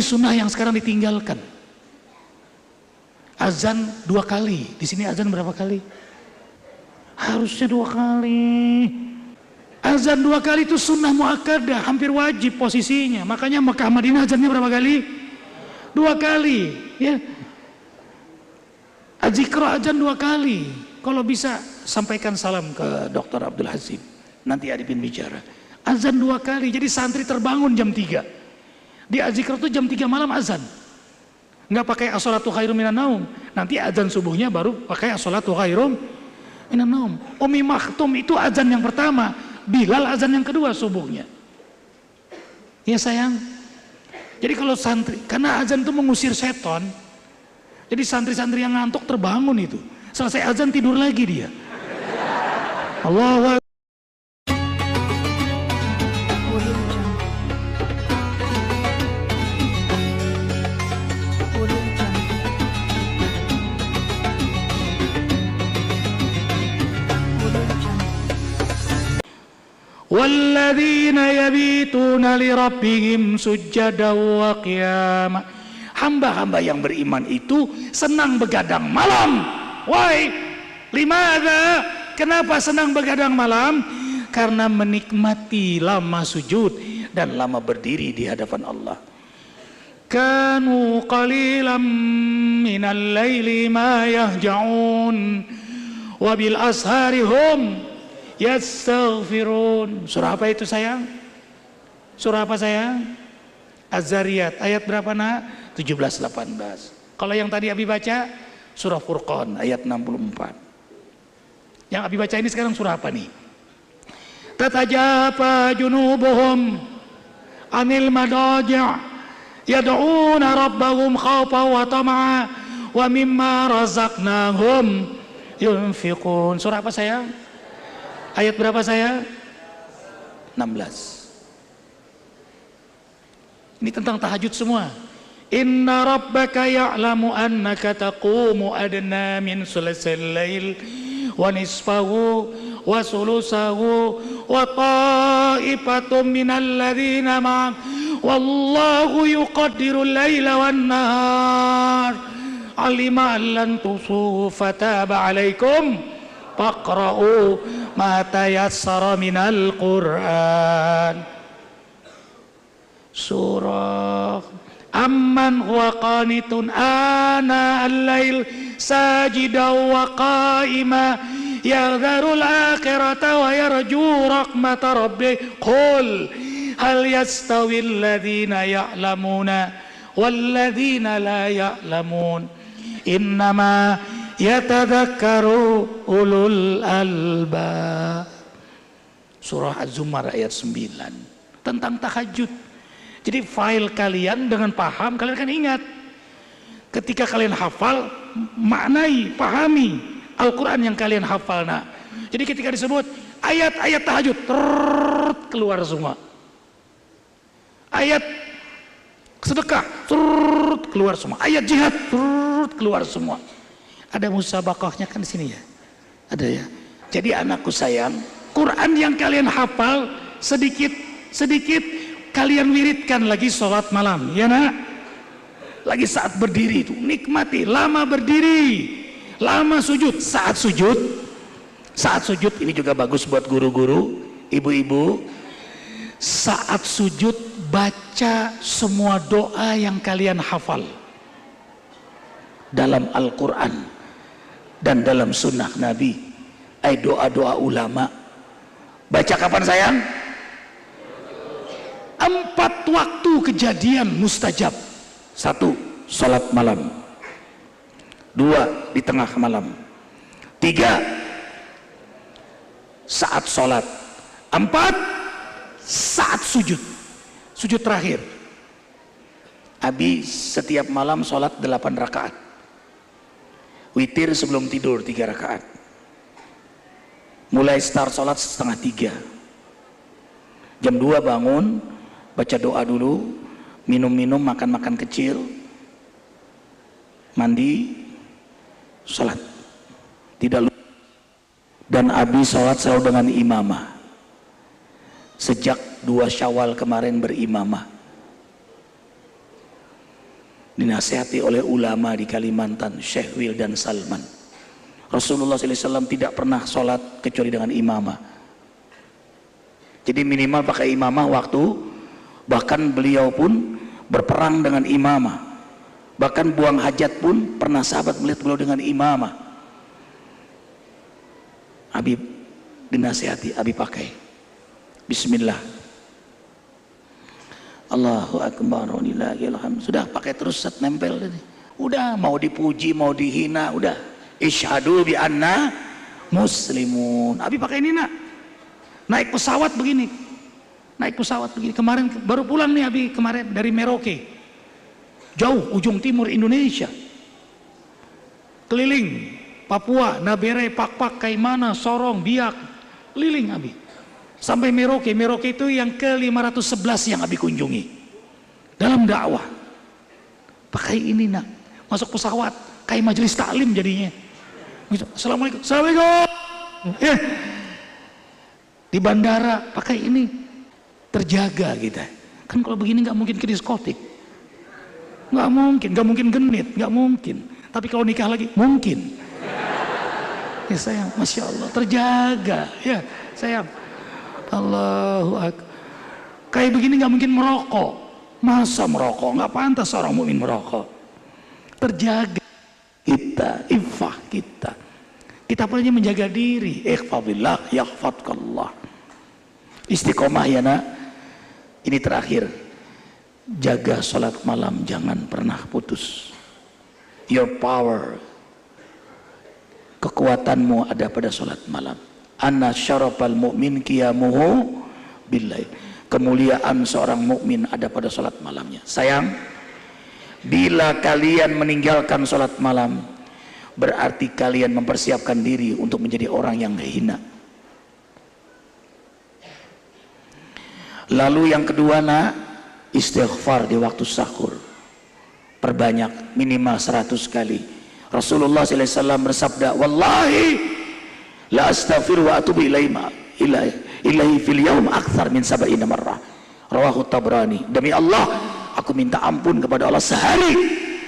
sunnah yang sekarang ditinggalkan. Azan 2 kali. Di sini azan berapa kali? Harusnya 2 kali. Azan 2 kali itu sunnah muakkadah, hampir wajib posisinya. Makanya Mekah Madinah azannya berapa kali? 2 kali. Ya. Az-Zikra azan 2 kali. Kalau bisa sampaikan salam ke Dr. Abdul Hazim. Nanti Arifin bicara. Azan 2 kali. Jadi santri terbangun jam 3. Di Az-Zikra itu jam 3 malam azan. Nggak pakai as-sholatu khairum minan naum. Nanti azan subuhnya baru pakai as-sholatu khairum minan naum. Umi Maktum itu azan yang pertama, Bilal azan yang kedua subuhnya. Ya sayang. Jadi kalau santri, karena azan itu mengusir seton. Jadi santri-santri yang ngantuk terbangun itu. Selesai azan tidur lagi dia. Allahu Akbar. Walladzina yabituna lirabbihim sujjadan wa qiyama. Hamba-hamba yang beriman itu senang begadang malam. Why? Limadza? Kenapa senang begadang malam? Karena menikmati lama sujud dan lama berdiri di hadapan Allah. Kanu qalilan minal laili ma yahja'un wa bil ashari hum yastaghfirun. Surah apa itu sayang? Surah apa sayang? Az-Zariyat. Ayat berapa nak? 17-18. Kalau yang tadi Abi baca surah Furqan ayat 64. Yang Abi baca ini sekarang surah apa nih? Tatajafa junubuhum anil madaji' yad'una rabbahum khawfan wa tama'a wa mimma razaqnahum yunfiqun. Surah apa sayang? Ayat berapa saya? 16. Ini tentang tahajud semua. Inna rabbaka ya'lamu annaka taqumu adna min sulasil lail wa nisfahu wa sulusahu wa ta'ifatum minal ladzina ma'ak wallahu yuqaddiru al-laila wan nahar alima lan tusu fataba alaikum faqra'u ma tayassara minal Qur'an. Surah Amman huwa qanitun ana al-lail sajidan wa qa'ima yadharul akhirata wa yarju rahmata rabbih qul hal yastawi alladhina ya'lamuna walladhina la ya'lamun innama yatadhakkaru ulul albab. Surah Az-Zumar ayat 9 tentang tahajud. Jadi file kalian dengan paham, kalian akan ingat. Ketika kalian hafal, maknai, pahami Al-Quran yang kalian hafal. Nah, jadi ketika disebut ayat-ayat tahajud, keluar semua. Ayat sedekah, keluar semua. Ayat jihad, keluar semua. Ada musabaqahnya kan di sini ya? Ada ya? Jadi anakku sayang, Quran yang kalian hafal sedikit kalian wiridkan lagi sholat malam, ya nak? Lagi saat berdiri itu, nikmati, lama berdiri, lama sujud, saat sujud ini juga bagus buat guru-guru, ibu-ibu. Saat sujud baca semua doa yang kalian hafal dalam Al-Quran dan dalam sunnah Nabi, doa-doa ulama. Baca kapan sayang? 4 waktu kejadian mustajab. 1, sholat malam. 2, di tengah malam. 3, saat sholat. 4, saat sujud. Sujud terakhir. Abi setiap malam sholat 8 rakaat. Witir sebelum tidur 3 rakaat. Mulai start sholat setengah 3. Jam 2 bangun, baca doa dulu, minum-minum, makan-makan kecil, mandi, sholat. Tidak lupa. Dan Abi sholat selalu dengan imamah. Sejak 2 Syawal kemarin berimamah. dinasihati oleh ulama di Kalimantan, Syekh Wildan Salman. Rasulullah SAW tidak pernah sholat kecuali dengan imamah. Jadi minimal pakai imamah waktu, bahkan beliau pun berperang dengan imamah. Bahkan buang hajat pun pernah sahabat melihat beliau dengan imamah. Abi dinasihati, Abi pakai Bismillah, Allahu Akbar, walillahilhamd. Sudah pakai terus, set nempel tadi. Udah mau dipuji mau dihina, udah isyhadu bi anna muslimun. Abi pakai ini nak. Naik pesawat begini. Naik pesawat begini. Kemarin baru pulang nih Abi kemarin dari Merauke. Jauh ujung timur Indonesia. Keliling Papua, Nabere, Pakpak, Kaimana, Sorong, Biak. Keliling Abi. Sampai Merauke. Merauke itu yang ke-511 yang Abi kunjungi. Dalam dakwah. Pakai ini nak. Masuk pesawat, kayak majelis taklim jadinya. Assalamualaikum. Assalamualaikum. Ya. Di bandara pakai ini, terjaga kita. Kan kalau begini nggak mungkin ke diskotik, nggak mungkin genit, nggak mungkin. Tapi kalau nikah lagi mungkin. Ya sayang, masya Allah, terjaga. Ya sayang, Allahu Akbar. Kayak begini nggak mungkin merokok. Masa merokok? Nggak pantas seorang mukmin merokok. Terjaga kita, iffah kita. Kita perlunya menjaga diri. Ikhfadillah yahfadkallah. Istiqomah ya nak. Ini terakhir. Jaga sholat malam, jangan pernah putus. Your power, kekuatanmu ada pada sholat malam. Anna syarafal mu'min qiyamuhu billail. Kemuliaan seorang mukmin ada pada sholat malamnya. Sayang, bila kalian meninggalkan sholat malam, berarti kalian mempersiapkan diri untuk menjadi orang yang hina. Lalu yang kedua nak, istighfar di waktu sahur. Perbanyak, minimal 100 kali. Rasulullah SAW bersabda, wallahi la astaghfir wa atubu ilaihi fil yaum akthar min 70 marrah. Rawahu Tabrani. Demi Allah, aku minta ampun kepada Allah sehari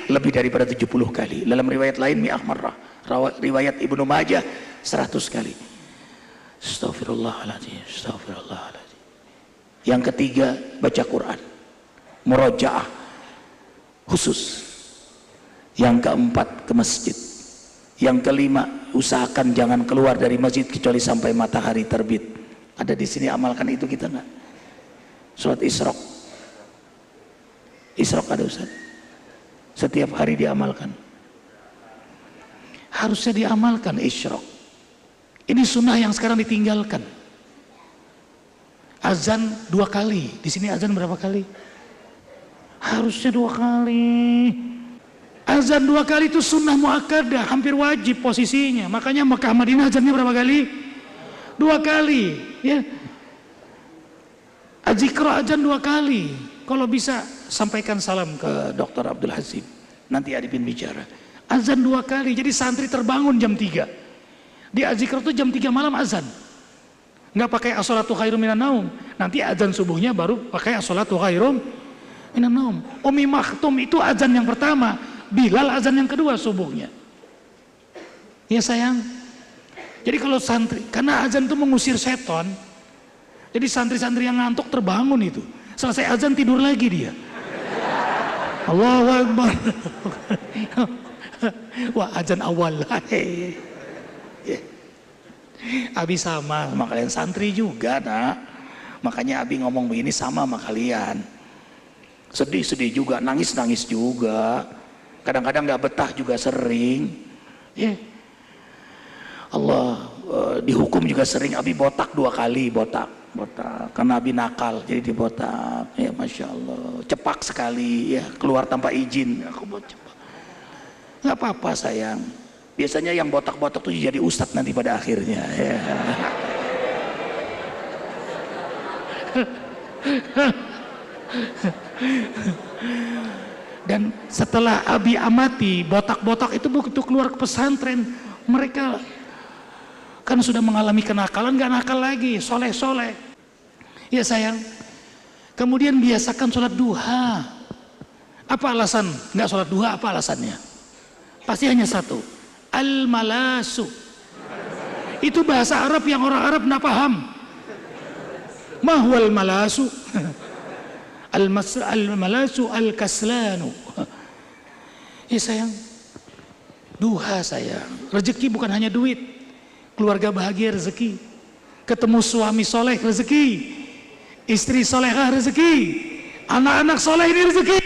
lebih daripada 70 kali. Dalam riwayat lain mi'ah marrah. Riwayat Ibnu Majah 100 kali. Astaghfirullahaladzim, astaghfirullahaladzim. Yang ketiga, baca Quran, murajaah khusus. Yang keempat, ke masjid. Yang kelima, usahakan jangan keluar dari masjid kecuali sampai matahari terbit. Ada di sini, amalkan itu kita nggak? Salat Isyraq. Isyraq ada Ustaz? Setiap hari diamalkan. Harusnya diamalkan Isyraq. Ini sunnah yang sekarang ditinggalkan. Azan 2 kali. Di sini azan berapa kali? Harusnya 2 kali. Azan 2 kali itu sunnah muakkadah, hampir wajib posisinya. Makanya Mekah Madinah azannya berapa kali? 2 kali. Ya. Az-Zikra azan 2 kali. Kalau bisa sampaikan salam ke Dr. Abdul Hazim. Nanti Adipin bicara. Azan 2 kali. Jadi santri terbangun jam 3. Di Az-Zikra itu jam 3 malam azan. Nggak pakai as-sholatu khairum minan naum. Nanti azan subuhnya baru pakai as-sholatu khairum minan naum. Umi Maktum itu azan yang pertama. Bilal azan yang kedua subuhnya. Ya sayang. Jadi kalau santri, karena azan itu mengusir seton. Jadi santri-santri yang ngantuk terbangun itu. Selesai azan tidur lagi dia. Allahu Akbar. Wah, azan awal. Abi sama kalian santri juga nak. Makanya Abi ngomong begini sama kalian. Sedih-sedih juga, nangis-nangis juga. Kadang-kadang gak betah juga sering. Allah dihukum juga sering. Abi botak 2 kali, botak karena Abi nakal jadi dibotak. Ya Masya Allah, cepak sekali ya, keluar tanpa izin. Aku buat cepak, nggak apa-apa sayang. Biasanya yang botak-botak tuh jadi ustadz nanti pada akhirnya ya. Dan setelah Abi amati, botak-botak itu begitu keluar ke pesantren, mereka kan sudah mengalami kenakalan, gak nakal lagi, soleh-soleh. Ya sayang. Kemudian biasakan sholat duha. Apa alasan nggak sholat duha? Apa alasannya? Pasti hanya satu, al-malasu. Itu bahasa Arab yang orang Arab nggak paham. Mahwal malasu. Al-malasu al-kaslanu. Ya sayang, duha sayang. Rezeki bukan hanya duit, keluarga bahagia rezeki, ketemu suami soleh rezeki, istri solehah rezeki, anak-anak soleh ini rezeki.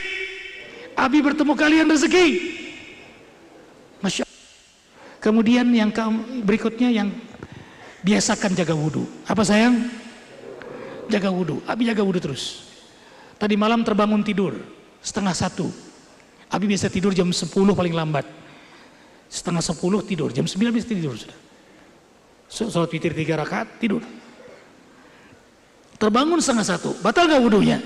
Abi bertemu kalian rezeki. Masya Allah. Kemudian yang berikutnya, yang biasakan jaga wudhu. Apa sayang? Jaga wudhu. Abi jaga wudhu terus. Tadi malam terbangun tidur 12:30. Abi biasa tidur jam 10 paling lambat. 9:30 tidur, jam 9 bisa tidur sudah. Sholat witir 3 rakaat tidur. Terbangun 12:30, batal gak wudhunya?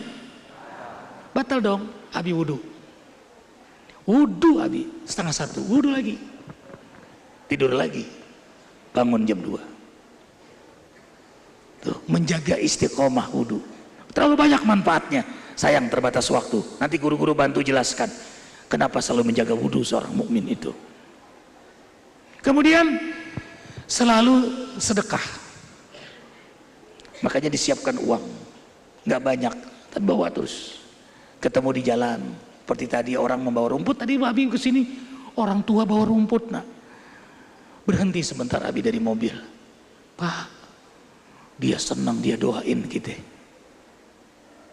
Batal dong. Abi wudhu. Wudhu Abi 12:30, wudhu lagi. Tidur lagi. Bangun jam 2. Tuh, menjaga istiqomah wudhu. Terlalu banyak manfaatnya. Sayang terbatas waktu. Nanti guru-guru bantu jelaskan kenapa selalu menjaga wudhu seorang mukmin itu. Kemudian selalu sedekah. Makanya disiapkan uang, nggak banyak, tapi bawa terus. Ketemu di jalan, seperti tadi orang membawa rumput. Tadi Abi ke sini, orang tua bawa rumput, nak. Berhenti sebentar Abi dari mobil. Pak, dia senang, dia doain kita.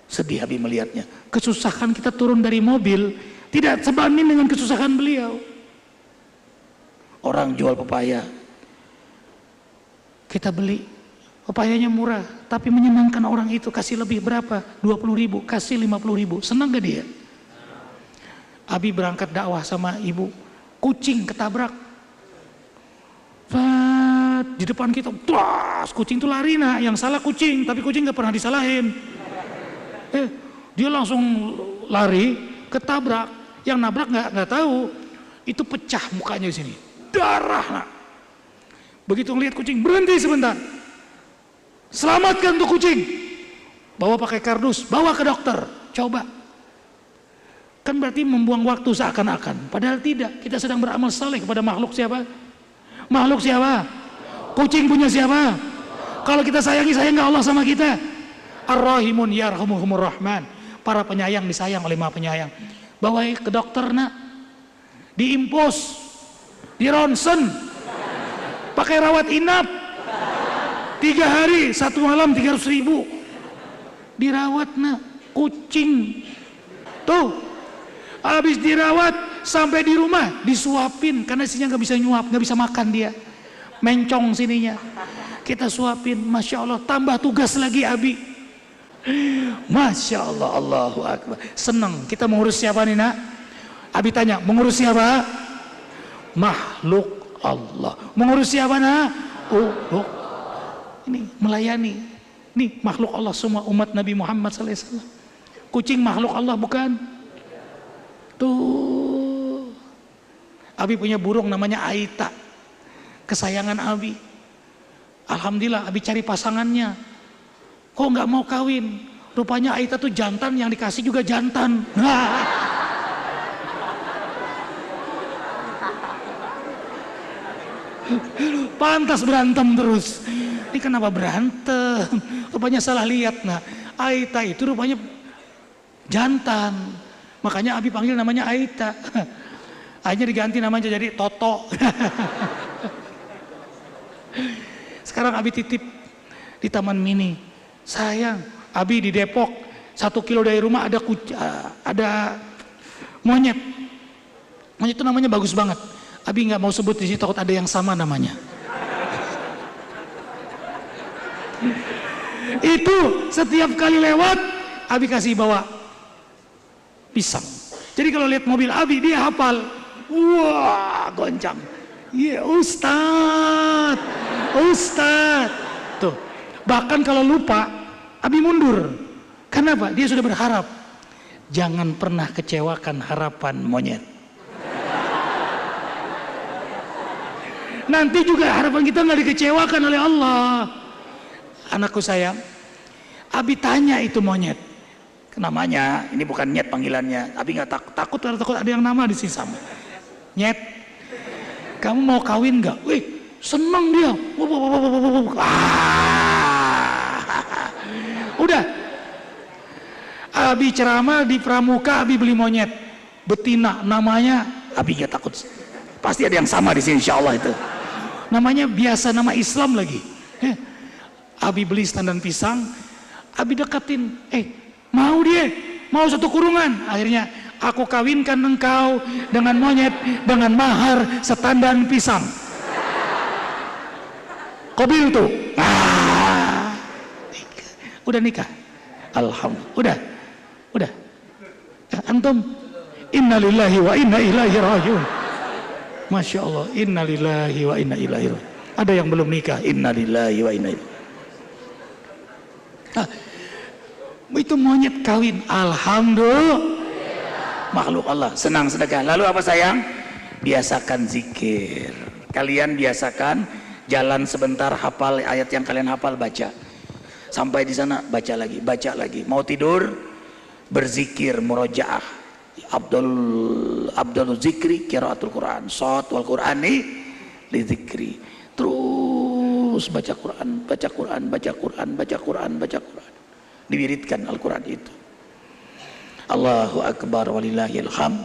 Sedih Abi melihatnya. Kesusahan kita turun dari mobil tidak sebanding dengan kesusahan beliau. Orang jual pepaya, kita beli, pepayanya murah, tapi menyenangkan orang itu. Kasih lebih berapa? 20.000, kasih 50.000. Senang gak dia? Abi berangkat dakwah sama ibu, kucing ketabrak. Di depan kita, kucing itu lari, nah. Yang salah kucing, tapi kucing gak pernah disalahin. Dia langsung lari, ketabrak. Yang nabrak nggak tahu, itu pecah mukanya di sini, darah, nak. Begitu ngelihat kucing, berhenti sebentar. Selamatkan tuh kucing. Bawa pakai kardus, bawa ke dokter. Coba. Kan berarti membuang waktu seakan-akan. Padahal tidak. Kita sedang beramal saleh kepada makhluk siapa? Makhluk siapa? Kucing punya siapa? Kalau kita sayang nggak Allah sama kita? Ar-Rahimun yarhamuhumur Rahman. Para penyayang disayang oleh Maha Penyayang. Bawa ke dokter, nak. Diimpos, di ronsen, pakai rawat inap 3 hari 1 malam 300.000 dirawat, nak. Kucing tuh habis dirawat sampai di rumah disuapin, karena isinya nggak bisa nyuap, nggak bisa makan, dia mencong sininya, kita suapin. Masya Allah, tambah tugas lagi Abi. Masya Allah, Allahu Akbar. Senang. Kita mengurus siapa nih, nak? Abi tanya, mengurus siapa? Makhluk Allah. Mengurus siapa, nak? Ini melayani. Ini makhluk Allah semua, umat Nabi Muhammad SAW. Kucing makhluk Allah bukan? Tuh. Abi punya burung namanya Aita, kesayangan Abi. Alhamdulillah Abi cari pasangannya. Kok nggak mau kawin? Rupanya Aita tuh jantan, yang dikasih juga jantan. Pantas berantem terus. Ini kenapa berantem? Rupanya salah lihat, nah. Aita itu rupanya jantan. Makanya Abi panggil namanya Aita. Akhirnya diganti namanya jadi Toto. Sekarang Abi titip di Taman Mini. Sayang, Abi di Depok 1 kilo dari rumah ada monyet. Monyet itu namanya bagus banget. Abi nggak mau sebut di situ, takut ada yang sama namanya. Itu setiap kali lewat Abi kasih bawa pisang. Jadi kalau lihat mobil Abi dia hafal. Wah, goncang. Iya, Ustadz. Tuh. Bahkan kalau lupa, Abi mundur. Kenapa? Dia sudah berharap. Jangan pernah kecewakan harapan monyet. Nanti juga harapan kita nggak dikecewakan oleh Allah. Anakku sayang, Abi tanya itu monyet, namanya, ini bukan nyet panggilannya, tapi nggak takut ada yang nama di sini sama. Nyet, kamu mau kawin nggak? Wih, seneng dia. Udah, Abi ceramah di pramuka, Abi beli monyet betina, namanya Abi nggak takut. Pasti ada yang sama di sini, insya Allah itu. Namanya biasa, nama Islam lagi. Abi beli standan pisang, Abi deketin, mau dia, mau satu kurungan. Akhirnya, aku kawinkan engkau dengan monyet dengan mahar setandan pisang. Kobil tuh. Udah nikah. Alhamdulillah. Udah. Antum, innalillahi wa inna ilaihi rajiun. Masya Allah, innalillahi wa inna ilaihi rajiun. Ada yang belum nikah, innalillahi wa inna ilaihi. Itu monyet kawin, alhamdulillah. Makhluk Allah, senang sedekah. Lalu apa sayang? Biasakan zikir. Kalian biasakan jalan sebentar, hafal ayat yang kalian hafal, baca. Sampai di sana baca lagi, baca lagi. Mau tidur berzikir, murojaah. Abdul zikri qiraatul Quran. Shot wal Qur'ani li zikri. Terus baca Quran, baca Quran, baca Quran, baca Quran, baca Quran. Diwiridkan Al-Quran itu. Allahu akbar walillahil hamd.